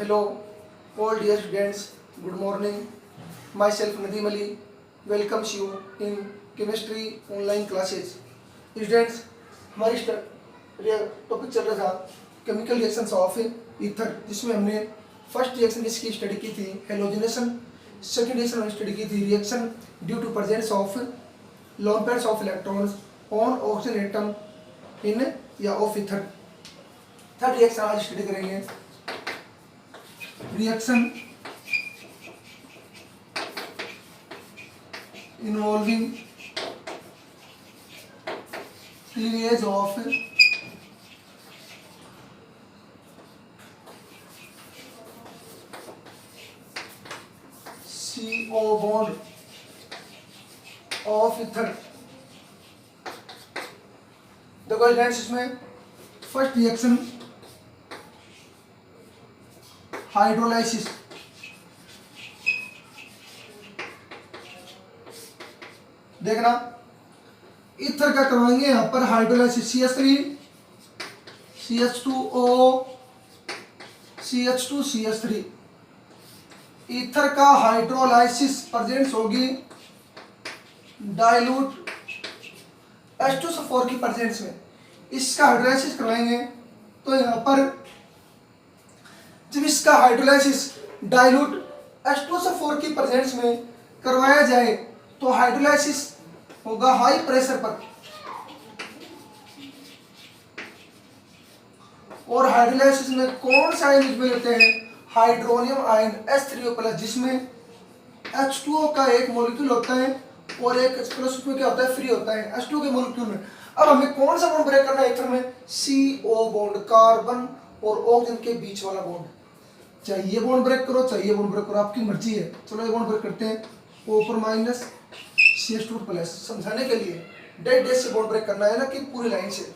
Hello, all dear students. Good morning. Myself Nadeem Ali welcomes you in chemistry online classes. Students, हमारी topic चल रहा था chemical reactions of ether, जिसमें हमने first reaction इसकी study की थी हेलोजिनेशन, सेकंड रिएक्शन हमने स्टडी की थी reaction due to presence of lone pairs of electrons on oxygen atom in या ऑफ ईथर। थर्ड रिएक्शन आज स्टडी करेंगे reaction involving cleavage of CO bond of ether। देखो friends, इसमें first reaction hydrolysis. देखना, ether का करवाएंगे यहां पर hydrolysis CH3 CH2O CH2 CH3। Ether का हाइड्रोलाइसिस प्रेजेंस होगी डाइल्यूट H2SO4 की प्रेजेंस में। इसका हाइड्रोलाइसिस करवाएंगे तो यहां पर जब इसका हाइड्रोलाइसिस डाइल्यूट H2SO4 की प्रेजेंस में करवाया जाए तो हाइड्रोलाइसिस होगा हाई प्रेशर पर, और हाइड्रोलाइसिस में कौन सा आयन इसमें लेते हैं? हाइड्रोनियम आयन H3O+, जिसमें H2O का एक मॉलिक्यूल होता है और एक प्लस उसमें क्या होता है, फ्री होता है H2O के मॉलिक्यूल में। अब हमें कौन सा बॉन्ड ब्रेक करना है ईथर में? CO बॉन्ड, कार्बन और ऑक्सीजन के बीच वाला बॉन्ड। चाहिए बॉन्ड ब्रेक करो, चाहिए बॉन्ड ब्रेक करो, आपकी मर्जी है। चलो ये बॉन्ड ब्रेक करते हैं। O CH2+, समझाने के लिए डेड डेड से बॉन्ड ब्रेक करना है ना, कि पूरी लाइन से।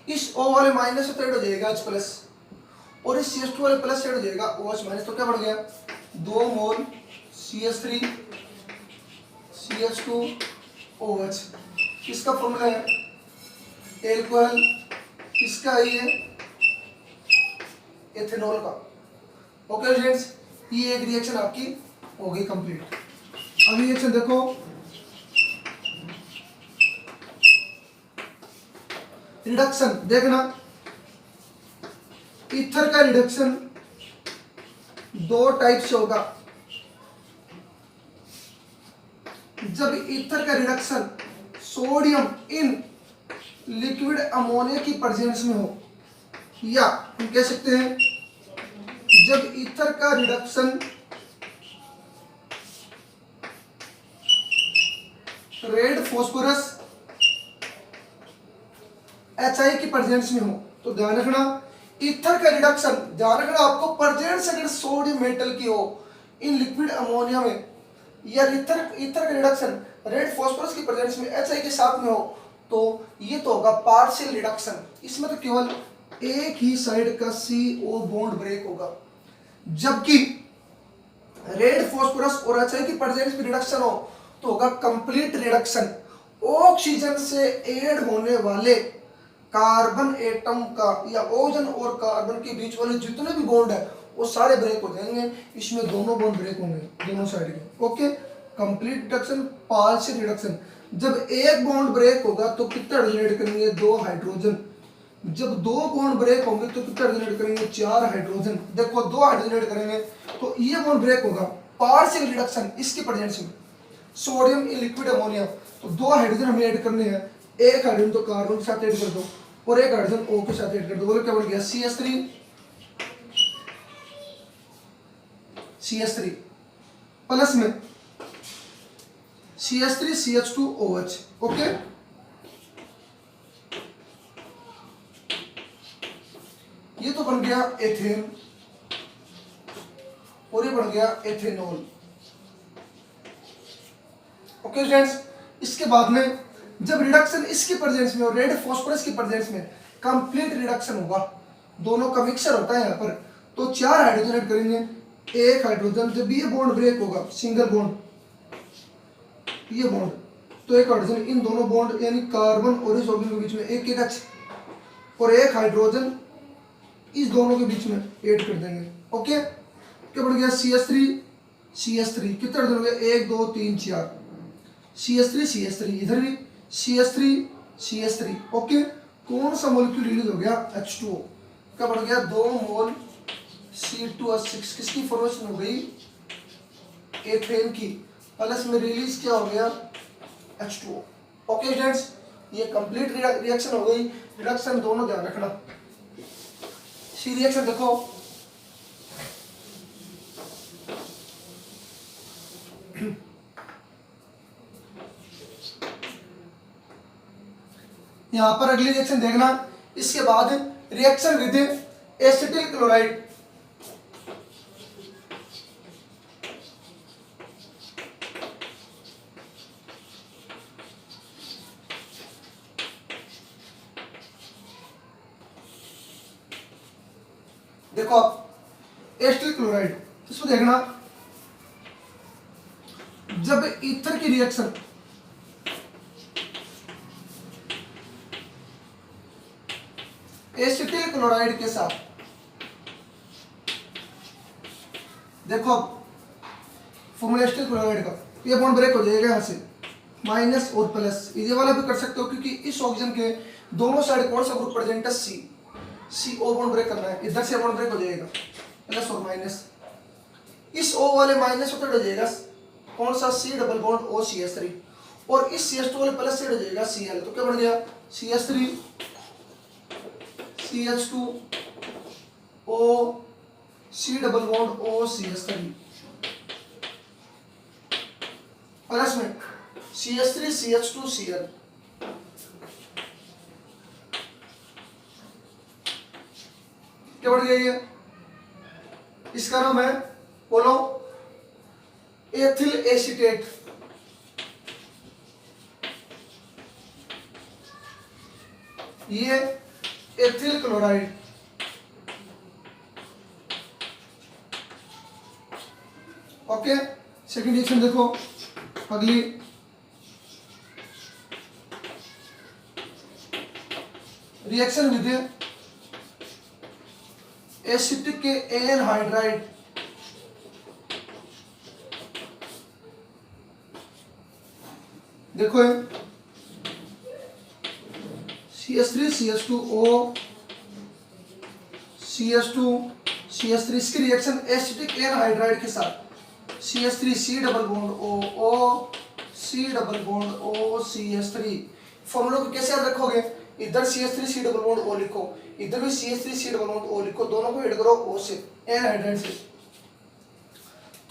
इस O वाले माइनस से तो ऐड हो जाएगा H+, और इस CH2 वाले प्लस से ऐड हो जाएगा OH-। तो क्या बढ़ गया? 2 मोल CH3 CH2OH। किसका फॉर्मूला है? एल्कोहल। किसका है? एथेनॉल का। ओके फ्रेंड्स, ये एक रिएक्शन आपकी हो गई कंप्लीट। अब रिएक्शन देखो, रिडक्शन। देखना, ईथर का रिडक्शन दो टाइप से होगा। जब ईथर का reduction sodium in liquid ammonia की प्रेजेंस में हो, या हम कह सकते हैं जब ईथर का रिडक्शन रेड फॉस्फोरस HI की प्रेजेंस में हो। तो ध्यान रखना, ईथर का रिडक्शन, ध्यान रखना आपको, प्रेजेंस अगर सोडियम मेटल की हो इन लिक्विड अमोनिया में, या ईथर का रिडक्शन रेड फॉस्फोरस की प्रेजेंस में HI के साथ में हो, तो ये तो होगा पार्शियल रिडक्शन। इसमें तो केवल एक ही साइड का CO बॉन्ड ब्रेक होगा। जबकि रेड फॉस्फोरस और HI की प्रेजेंस में रिडक्शन हो तो होगा कंप्लीट रिडक्शन। ऑक्सीजन से ऐड होने वाले कार्बन एटम का या ऑक्सीजन और कार्बन के बीच वाले जितने भी बॉन्ड है वो सारे ब्रेक हो जाएंगे। इसमें दोनों बॉन्ड ब्रेक होंगे, दोनों साइड के। Okay, complete reduction, partial reduction. जब एक बॉन्ड ब्रेक होगा तो कितना हाइड्रोजन करेंगे? 2 हाइड्रोजन। जब 2 बॉन्ड ब्रेक होंगे तो कितना हाइड्रोजन करेंगे? 4 हाइड्रोजन। देखो 2 हाइड्रोजन करेंगे तो ये बॉन्ड ब्रेक होगा पार्शियल रिडक्शन इसकी प्रेजेंस में, सोडियम इन लिक्विड अमोनिया। तो 2 हाइड्रोजन हमें ऐड करने हैं, एक हाइड्रोजन तो कार्बन के साथ ऐड कर दो और एक हाइड्रोजन O के साथ ऐड कर दो। बोलो क्या बन गया? CH3 प्लस में CH3 CH2OH। ओके, ये तो बन गया एथेन और ये बन गया एथेनॉल। ओके फ्रेंड्स, इसके बाद में जब रिडक्शन इसकी प्रेजेंस में और रेड फॉस्फोरस की प्रेजेंस में कंप्लीट रिडक्शन होगा, दोनों का मिक्सचर होता है यहाँ पर, तो 4 हाइड्रोजन ऐड करेंगे, एक हाइड्रोजन। जब ये बॉन्ड ब्रेक होगा, सिंगल बॉन्ड, ये बॉन्ड, तो एक हाइड्रोजन इन दोनों बॉन्ड यानी कार्बन और इस ऑक्सीजन के बीच में एक एक H और एक हाइड्रोजन इस दोनों के बीच में ऐड कर देंगे। ओके, क्या बढ़ गया CH3 कितने अर्धन हो गया, 1 2 3 4, CH3 इधर भी CH3 ओके, कौन सा मोलिक्यूल रिलीज हो गया, H2O, क्या बढ़ गया 2 मोल C2H6, किसकी फॉर्मेशन हो गई, एथेन की, प्लस में रिलीज क्या हो गया, H2O। ओके फ्रेंड्स, ये कंप्लीट रिएक्शन हो गई। रिडक्शन दोनों ध्यान रखना। सी रिएक्शन देखो, यहां पर अगली रिएक्शन देखना। इसके बाद रिएक्शन विद एसिटिल क्लोराइड, देखो आप एसिटिल क्लोराइड, इसको देखना, जब ईथर की रिएक्शन एसिटिल क्लोराइड के साथ, देखो अब फॉर्मूला एसिटिल क्लोराइड का, ये बॉन्ड ब्रेक हो जाएगा यहां से, माइनस और प्लस, ये वाला भी कर सकते हो, क्योंकि इस ऑक्सीजन के दोनों साइड कौन सा ग्रुप प्रेजेंट है, सी ओ बॉन्ड ब्रेक करना है, इधर से बॉन्ड ब्रेक हो जाएगा, प्लस और माइनस, इस O वाले माइनस उधर हो जाएगा कौन सा, C डबल बॉन्ड OCH3, और इस CH2 वाले प्लस से हो जाएगा Cl, तो क्या बन गया CH3 CH2 O C double bond OCH3, plus में CH3 CH2 Cl, क्या बढ़ गया ये, इसका नाम है, बोलो, एथिल एसीटेट, ये ethyl chloride, okay. Second reaction देखो, अगली रिएक्शन विद एसिटिक एनहाइड्राइड, देखो CH3 CH2O CH2 CH3, इसकी रिएक्शन एसिटिक एनहाइड्राइड के साथ CH3 C double bond O C double bond O CH3, formula को कैसे याद रखोगे, इधर CH3 C double bond O लिखो, इधर भी CH3 C double bond O लिखो, दोनों को ऐड करो O से, एनहाइड्राइड से।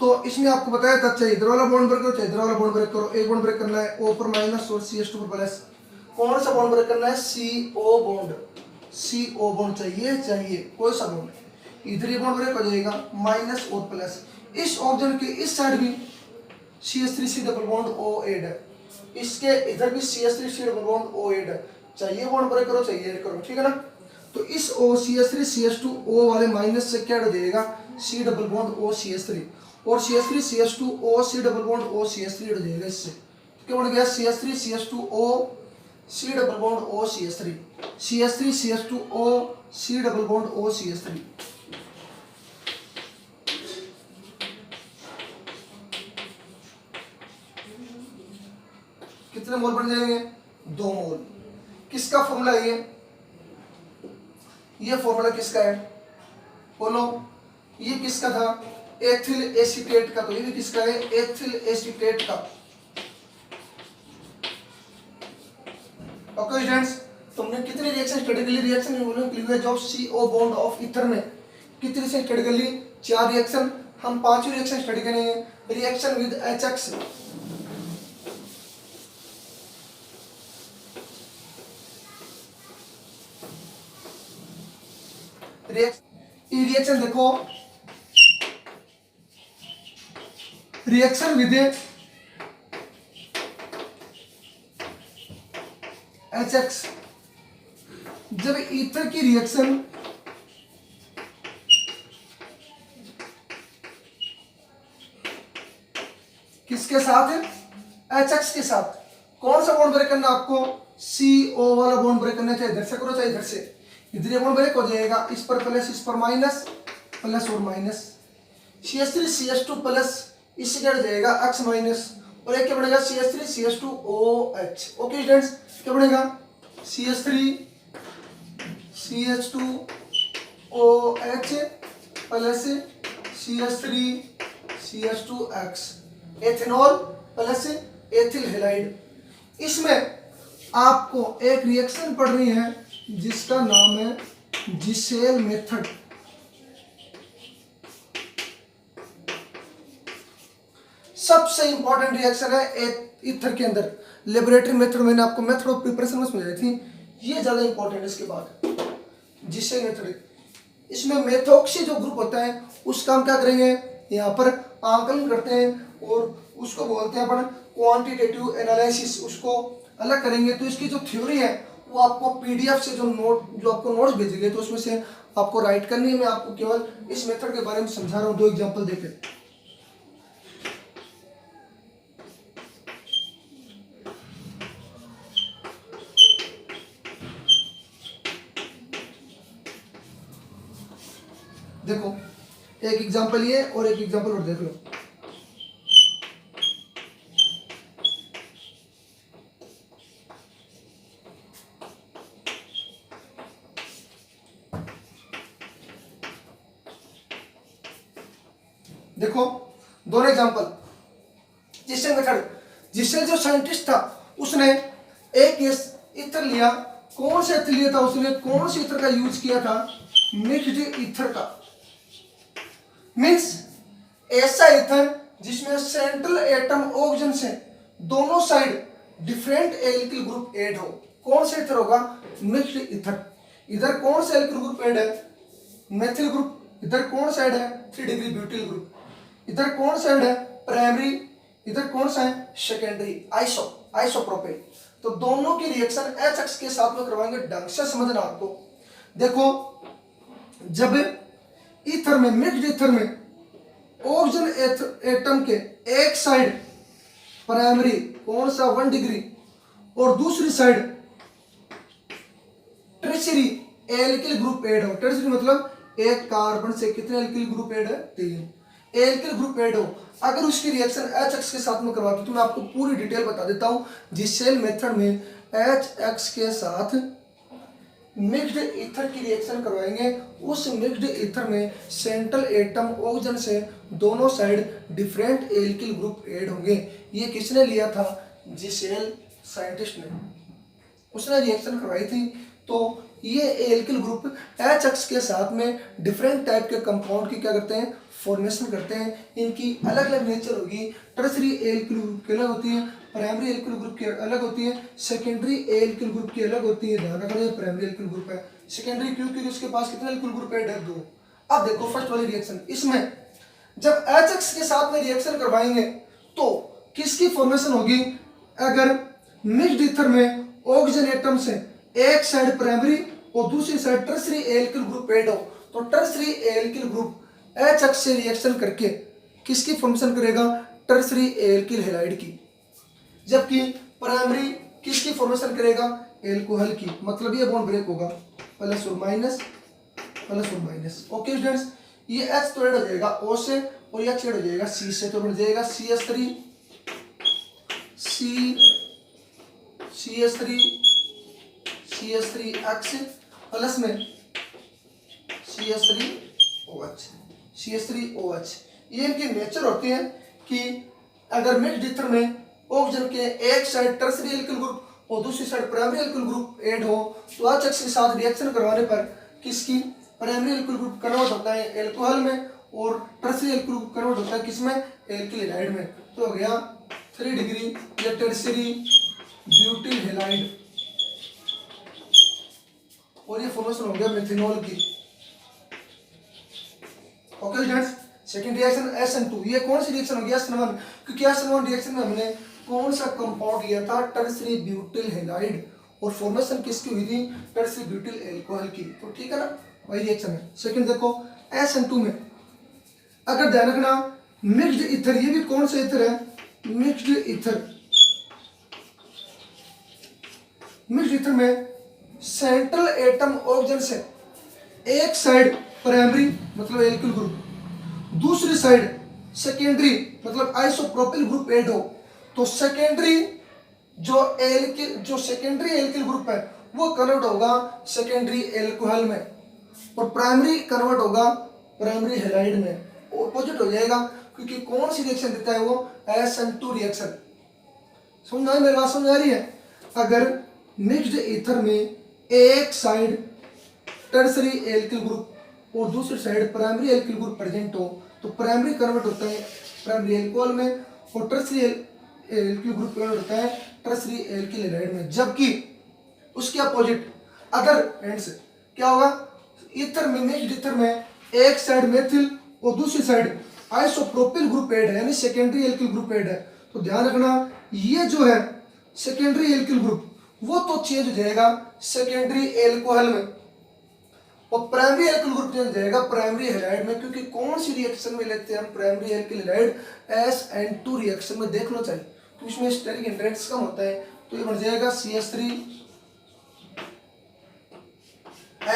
तो इसमें आपको बताया था, चाहे इधर वाला बॉन्ड ब्रेक करो चाहे इधर वाला बॉन्ड ब्रेक करो, एक बॉन्ड ब्रेक करना है O पर माइनस और CH2 पर प्लस, कौन सा बॉन्ड ब्रेक करना है, CO बॉन्ड चाहिए कोई सा बॉन्ड, इधर ये बॉन्ड ब्रेक हो जाएगा माइनस और प्लस, इस ऑक्सीजन के इस साइड भी CH3 C double bond O add है, इसके इधर भी CH3 C double bond O add है, चाहिए बॉन्ड ब्रेक करो चाहिए ऐड करो, ठीक है ना। तो इस CH3 CH2 O वाले माइनस से क्या हो जाएगा, C double bond O CH3, और CH3 CH2 O C double bond O CH3 हो जाएगा इससे, क्या बन गया CH3 CH2 O C double bond O CH3, CH3 CH2 O C double bond O CH3, कितने मोल बन जाएंगे, 2 मोल। किसका फॉर्मूला है ये फॉर्मूला किसका है, बोलो, ये किसका था, एथिल एसीटेट का, तो ये भी किसका है, एथिल एसीटेट का। ओके स्टूडेंट्स, तुमने कितनी रिएक्शन स्टडी कर ली, reaction cleavage of CO bond of ether में कितनी से स्टडी कर ली, 4 रिएक्शन, हम 5वीं रिएक्शन स्टडी करेंगे, रिएक्शन विद HX, रिएक्शन देखो, रिएक्शन विद HX, जब ईथर की रिएक्शन किसके साथ है, HX के साथ, कौन सा बॉन्ड ब्रेक करना आपको, CO वाला बॉन्ड ब्रेक करना, चाहे इधर से करो चाहे इधर से, इधर ये बॉन्ड ब्रेक हो जाएगा, इस पर प्लस इस पर माइनस, प्लस और माइनस, CH3 CH2 प्लस, इससे क्या जाएगा X माइनस, और एक क्या बनेगा CH3 CH2 OH। Okay students, क्या बनेगा CH3 CH2 OH plus CH3 CH2X, ethanol plus ethyl halide. इसमें आपको एक रिएक्शन पढ़नी है जिसका नाम है जिसेल मेथड। सबसे इंपॉर्टेंट रिएक्शन है ईथर के अंदर। लेबोरेटरी मेथड मैंने आपको मेथड ऑफ प्रिपरेशन में समझाई थी, ये ज्यादा इंपॉर्टेंट है। इसके बाद जिसेल मेथड, इसमें मेथोक्सी जो ग्रुप होता है उसका हम क्या करेंगे, यहाँ पर आंकलन करते हैं और उसको बोलते हैं अपन क्वांटिटेटिव एनालिसिस, उसको अलग करेंगे। तो इसकी जो थ्योरी है वो आपको पीडीएफ से जो आपको नोट्स भेजेंगे तो उसमें से आपको राइट करनी है। मैं आपको केवल इस मेथड के बारे में समझा रहा हूँ, दो एग्जांपल देके। देखो एक एग्जांपल ये और एक एग्जांपल और देख लो। देखो दोनों एग्जांपल। जिसेल मेथड, जिसेल जो साइंटिस्ट था उसने एक ईथर लिया, कौन सा ईथर लिया था उसने, कौन से ईथर का यूज किया था, मिक्स्ड ईथर का। मीन्स ऐसा ईथर जिसमें सेंट्रल एटम ऑक्सीजन से दोनों side different alkyl group add हो। कौन सा ईथर होगा, मिक्स्ड ईथर। इधर कौन सा एल्किल ग्रुप ऐड है, मेथिल ग्रुप। इधर कौन सा ऐड है, 3 डिग्री ब्यूटिल ग्रुप। इधर कौन सा ऐड है, प्राइमरी। इधर कौन सा है, सेकेंडरी, आइसोप्रोपेन। तो दोनों की रिएक्शन HX के साथ में करवाएंगे, ढंग से समझना आपको। देखो जब ईथर में, मिक्स्ड ईथर में ऑक्सीजन एटम के एक साइड प्राइमरी कौन सा 1 डिग्री और दूसरी side tertiary alkyl group add हो। टर्शियरी मतलब एक कार्बन से कितने एल्किल ग्रुप ऐड है, 3 एल्किल ग्रुप ऐड हो। अगर उसकी रिएक्शन HX के साथ में करवाती तो मैं आपको पूरी डिटेल बता देता हूं। जिसेल मेथड में HX के साथ मिक्स्ड ईथर की रिएक्शन करवाएंगे। उस मिक्स्ड ईथर में सेंट्रल एटम ऑक्सीजन से दोनों side different alkyl group add होंगे। ये किसने लिया था, जिसेल साइंटिस्ट ने, उसने रिएक्शन करवाई थी। तो ये एल्किल ग्रुप HX के साथ में डिफरेंट टाइप के कंपाउंड की क्या करते हैं, फॉर्मेशन करते हैं। इनकी अलग अलग नेचर होगी। टर्शियरी एल्किल ग्रुप की अलग होती है, प्राइमरी एल्किल ग्रुप की अलग होती है, सेकेंडरी एल्किल ग्रुप की अलग होती है। ध्यान रखना ये प्राइमरी एल्किल ग्रुप है, सेकेंडरी क्योंकि उसके पास कितने एल्किल ग्रुप है, 2। अब देखो फर्स्ट वाली रिएक्शन, इसमें जब HX के साथ में रिएक्शन करवाएंगे तो किसकी फॉर्मेशन होगी, अगर मिक्स्ड ईथर में ऑक्सीजन एटम से एक साइड प्राइमरी और दूसरी side tertiary alkyl group add हो तो टर्शियरी एल्किल ग्रुप HX से रिएक्शन करके किसकी फॉर्मेशन करेगा, टर्शियरी एल्किल हैलाइड की। जबकि प्राइमरी किसकी फॉर्मेशन करेगा, एल्कोहल की। मतलब ये बॉन्ड ब्रेक होगा, प्लस और माइनस, प्लस और माइनस। ओके स्टूडेंट्स, ये H तो ऐड हो जाएगा O से और ये H ऐड हो जाएगा C से, तो बन जाएगा CH3 CH3X प्लस में CH3OH। ये इनकी नेचर होती है कि अगर मिक्स्ड ईथर में ऑक्सीजन के एक साइड टर्शियरी एल्किल ग्रुप और दूसरी side primary alkyl group add हो तो HX के साथ रिएक्शन करवाने पर किसकी, प्राइमरी एल्किल ग्रुप कन्वर्ट होता है एल्कोहल में और टर्शियरी एल्किल ग्रुप कन्वर्ट होता है किसमें, एल्किल हैलाइड में। तो हो गया 3 डिग्री या टर्शियरी ब्यूटिल हैलाइड और ये फॉर्मेशन हो गया मेथनॉल की। Okay students, second reaction SN2। ये कौन सी रिएक्शन होगी, SN1, क्योंकि SN1 रिएक्शन में हमने कौन सा कंपाउंड लिया था, टर्शियरी ब्यूटिल हैलाइड, और फॉर्मेशन किसकी हुई थी, टर्शियरी ब्यूटिल एल्कोहल की। तो ठीक है ना, वही रिएक्शन है। सेकंड देखो SN2 में अगर ध्यान रखना मिक्स्ड ईथर, ये भी कौन सा ईथर है, मिक्स्ड ईथर। मिक्स्ड ईथर में सेंट्रल एटम ऑक्सीजन से एक साइड प्राइमरी मतलब एल्किल ग्रुप, दूसरी साइड सेकेंडरी मतलब आइसोप्रोपिल ग्रुप ऐड हो, तो सेकेंडरी जो सेकेंडरी एल्किल ग्रुप है वो कन्वर्ट होगा सेकेंडरी एल्कोहल में, और प्राइमरी कन्वर्ट होगा प्राइमरी हैलाइड में, ऑपोजिट हो जाएगा, क्योंकि कौन सी रिएक्शन देता है वो, SN2 रिएक्शन। समझ में मेरी बात समझ आ रही है? अगर मिक्स्ड ईथर में एक साइड टर्सरी एल्किल ग्रुप और दूसरी side primary alkyl group present हो, तो प्राइमरी कन्वर्ट होता है प्राइमरी एल्कोहल में, और टर्सरी एल्किल ग्रुप कन्वर्ट होता है टर्सरी एल्किल हैलाइड में। जबकि उसके अपोजिट अदर एंड से क्या होगा, ईथर में मिक्स्ड ईथर में एक साइड मेथिल और दूसरी साइड आइसोप्रोपिल ग्रुप ऐड है, यानी सेकेंडरी एल्किल ग्रुप ऐड है। तो ध्यान रखना, ये जो है सेकेंडरी एल्किल ग्रुप वो तो चेंज हो जाएगा सेकेंडरी एल्कोहल में, और प्राइमरी एल्किल ग्रुप चेंज हो जाएगा प्राइमरी हैलाइड में, क्योंकि कौन सी रिएक्शन में लेते हैं हम primary alkyl halide, SN2 reaction में। देख लो चाहिए तो इसमें स्टेरिक इंटरेक्ट्स कम होता है, तो ये बन जाएगा CH3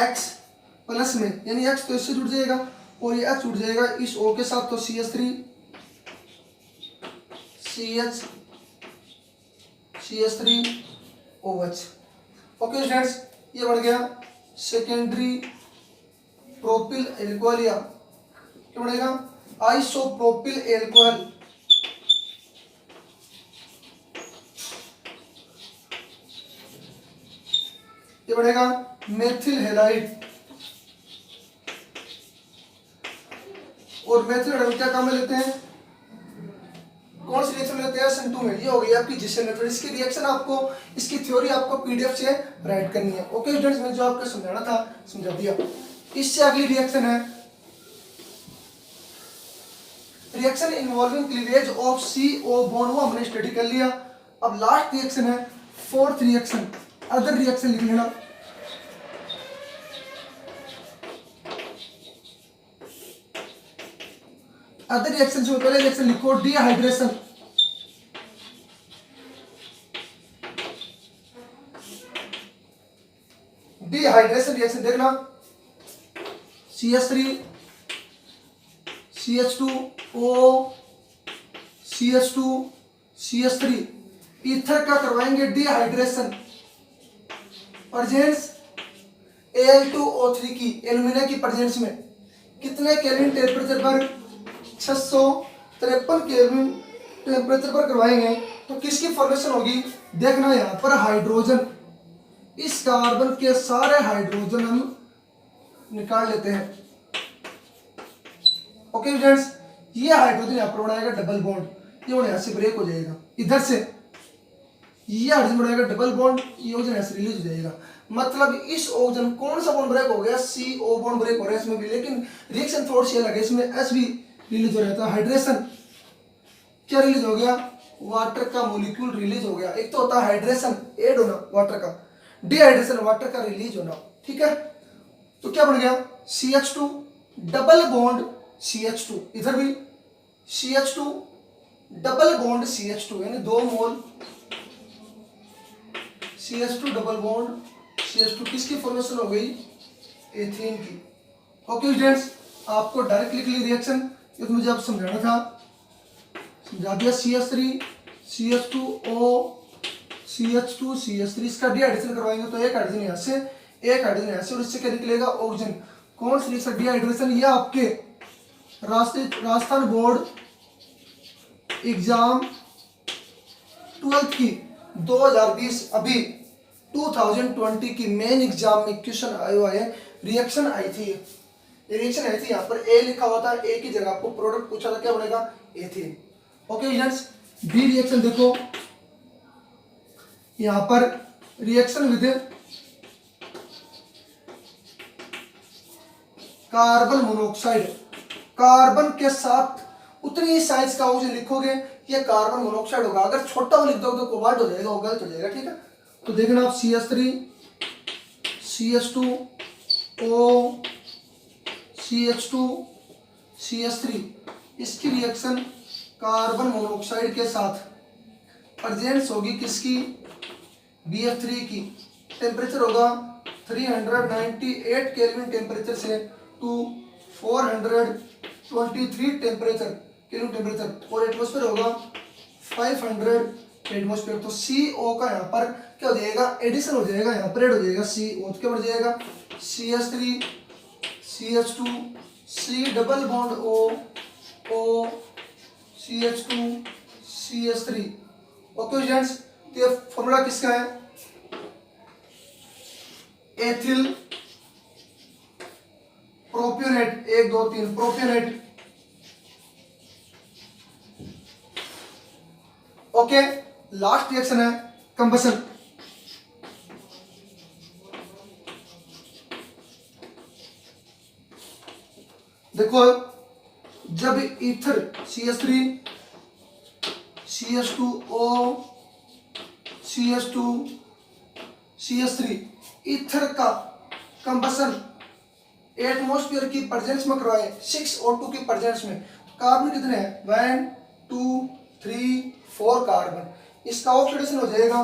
X प्लस में, यानी X तो इससे जुड़ जाएगा और ये H जुड़ जाएगा इस O के साथ, तो CH3 CH3OH। ओके स्टूडेंट्स, ये बढ़ गया सेकेंडरी प्रोपिल एल्कोहल, या क्या बढ़ेगा आइसोप्रोपिल एल्कोहल। ये बढ़ेगा मेथिल हैलाइड, और मेथिल हैलाइड क्या काम में लेते हैं, कौन सी रिएक्शन लेते हैं, SN2 में। ये हो गई आपकी जिसेल मेथड। इसकी रिएक्शन आपको, इसकी थ्योरी आपको PDF से राइट करनी है। ओके स्टूडेंट्स, मैंने जो आपको समझाना था समझा दिया। इससे अगली रिएक्शन है reaction involving cleavage of CO bond, वो हमने स्टडी कर लिया। अब लास्ट रिएक्शन है फोर्थ रिएक्शन, अदर रिएक्शन लिख लेना। अदर रिएक्शन से पहले रिएक्शन लिखो डिहाइड्रेशन। डिहाइड्रेशन रिएक्शन देखना, CH3 CH2O CH2 CH3 ether का करवाएंगे डिहाइड्रेशन, प्रेजेंस Al2O3 की, एल्यूमिना की प्रेजेंस में। कितने केल्विन टेम्परेचर पर, 653 केल्विन टेम्परेचर पर करवाएंगे, तो किसकी फॉर्मेशन होगी, देखना यहाँ पर हाइड्रोजन, इस कार्बन के सारे हाइड्रोजन हम निकाल लेते हैं। ओके फ्रेंड्स, ये हाइड्रोजन यहाँ पर बनाएगा डबल बॉन्ड, ये यहाँ से ब्रेक हो जाएगा, इधर से ये हाइड्रोजन बनाएगा डबल बॉन्ड, ये ऑक्सीजन यहाँ से रिलीज हो जाएगा। मतलब इस ऑक्सीजन कौन सा बॉन्ड ब्रेक हो गया, CO बॉन्ड ब्रेक हो रहा है इसमें भी, लेकिन रिएक्शन थोड़ी सी अलग है, इसमें S भी रिलीज हो रहा था। हाइड्रेशन क्या रिलीज हो गया, वाटर का मॉलिक्यूल रिलीज हो गया। एक तो होता है हाइड्रेशन ऐड होना वाटर का, डिहाइड्रेशन वाटर का रिलीज होना, ठीक है। तो क्या बन गया, CH2 डबल बॉन्ड CH2, इधर भी CH2 डबल बॉन्ड CH2, यानी 2 मोल CH2 डबल बॉन्ड CH2, किसकी फॉर्मेशन हो गई, एथेन की। ओके स्टूडेंट्स, आपको डायरेक्ट लिख ली रिएक्शन, ये तो मुझे आप समझाना था, समझा दिया। CH3 CH2O CH2 CH3, इसका डिहाइड्रेशन करवाएंगे तो एक हाइड्रोजन यहाँ से, एक हाइड्रोजन यहाँ से, और इससे क्या निकलेगा ऑक्सीजन। कौन सी रिएक्शन, डिहाइड्रेशन। ये आपके राजस्थान बोर्ड एग्जाम 12th की 2020 अभी 2020 की मेन एग्जाम में क्वेश्चन आए हुआ है, रिएक्शन आई थी, रिएक्शन आई थी, यहाँ पर ए लिखा हुआ था, ए की जगह आपको प्रोडक्ट पूछा था, क्या बनेगा, ethane. Okay friends, B reaction देखो, यहाँ पर reaction with carbon monoxide, carbon के साथ उतनी ही साइज का ऑक्सीजन लिखोगे, ये कार्बन मोनोऑक्साइड होगा। अगर छोटा वो लिख दोगे तो कोबाल्ट हो जाएगा, वो गलत हो जाएगा, ठीक है। तो देखना आप CH3 CH2O CH2 CH3, इसकी रिएक्शन कार्बन मोनोऑक्साइड के साथ प्रेजेंस होगी किसकी, BF3 की। टेम्परेचर होगा 398 केल्विन टेम्परेचर से टू 423 टेम्परेचर केल्विन टेम्परेचर, और एटमॉस्फेयर होगा 500 एटमॉस्फेयर। तो CO का यहाँ पर क्या हो जाएगा, एडिशन हो जाएगा, यहाँ पर ऐड हो जाएगा CO, तो क्या बढ़ जाएगा CH3 CH2 C double bond O CH2 CH3। Okay students, तो ये फॉर्मूला किसका है, ethyl propionate, 1 2 3 propionate. Okay, last reaction है कंबसन। देखो जब ether CH3 CH2O CH2 CH3 ether का कंबसन एटमॉस्फेयर की प्रेजेंस में करवाए 6O2 की प्रेजेंस में, कार्बन कितने हैं 1 2 3 4 कार्बन, इसका ऑक्सीडेशन हो जाएगा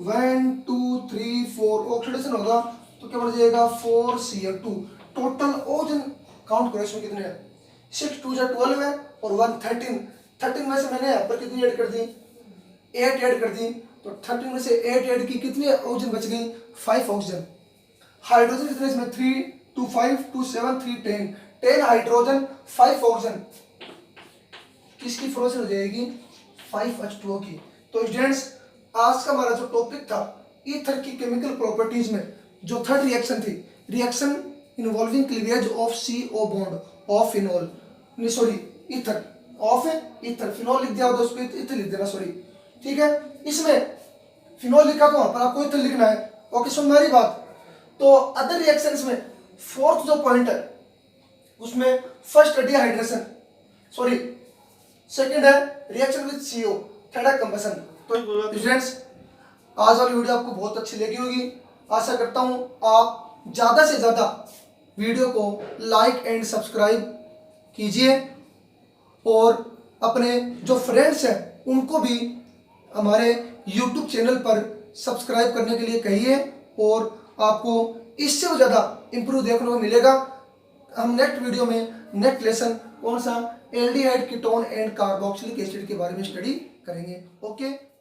1 2 3 4, ऑक्सीडेशन होगा तो क्या बढ़ जाएगा 4Cl2। टोटल ओजन काउंट करो, इसमें कितने हैं 6 2 12 है और 1 13 में से मैंने यहाँ पर कितनी ऐड कर दी 8 ऐड कर दी, तो 13 में से 8 ऐड की, कितनी ऑक्सीजन बच गई 5 ऑक्सीजन। हाइड्रोजन कितने इसमें 3 2 5 2 7 3 10 हाइड्रोजन 5 ऑक्सीजन, किसकी फ्लोरेशन हो जाएगी 5H2O की। तो स्टूडेंट्स आज का हमारा जो टॉपिक था ईथर की केमिकल प्रॉपर्टीज में जो थर्ड रिएक्शन थी, reaction involving cleavage of CO bond of phenol, sorry ether of ether, phenol लिख दिया होगा उस पर ईथर लिख देना, सॉरी ठीक है। इसमें फिनॉल लिखा तो वहां पर आपको ईथर लिखना है। ओके सुन मेरी बात। तो अदर रिएक्शंस में फोर्थ जो पॉइंट है उसमें फर्स्ट डिहाइड्रेशन, सॉरी सेकंड है रिएक्शन विद CO, थर्ड है कंबसन। तो स्टूडेंट्स आज वाली वीडियो आपको बहुत अच्छी लगी होगी, आशा करता हूं आप ज्यादा से ज्यादा वीडियो को लाइक एंड सब्सक्राइब कीजिए और अपने जो फ्रेंड्स हैं उनको भी हमारे YouTube चैनल पर सब्सक्राइब करने के लिए कहिए, और आपको इससे भी ज़्यादा इम्प्रूव देखने को मिलेगा। हम नेक्स्ट वीडियो में नेक्स्ट लेसन कौन सा aldehyde ketone and carboxylic acid के बारे में स्टडी करेंगे। ओके।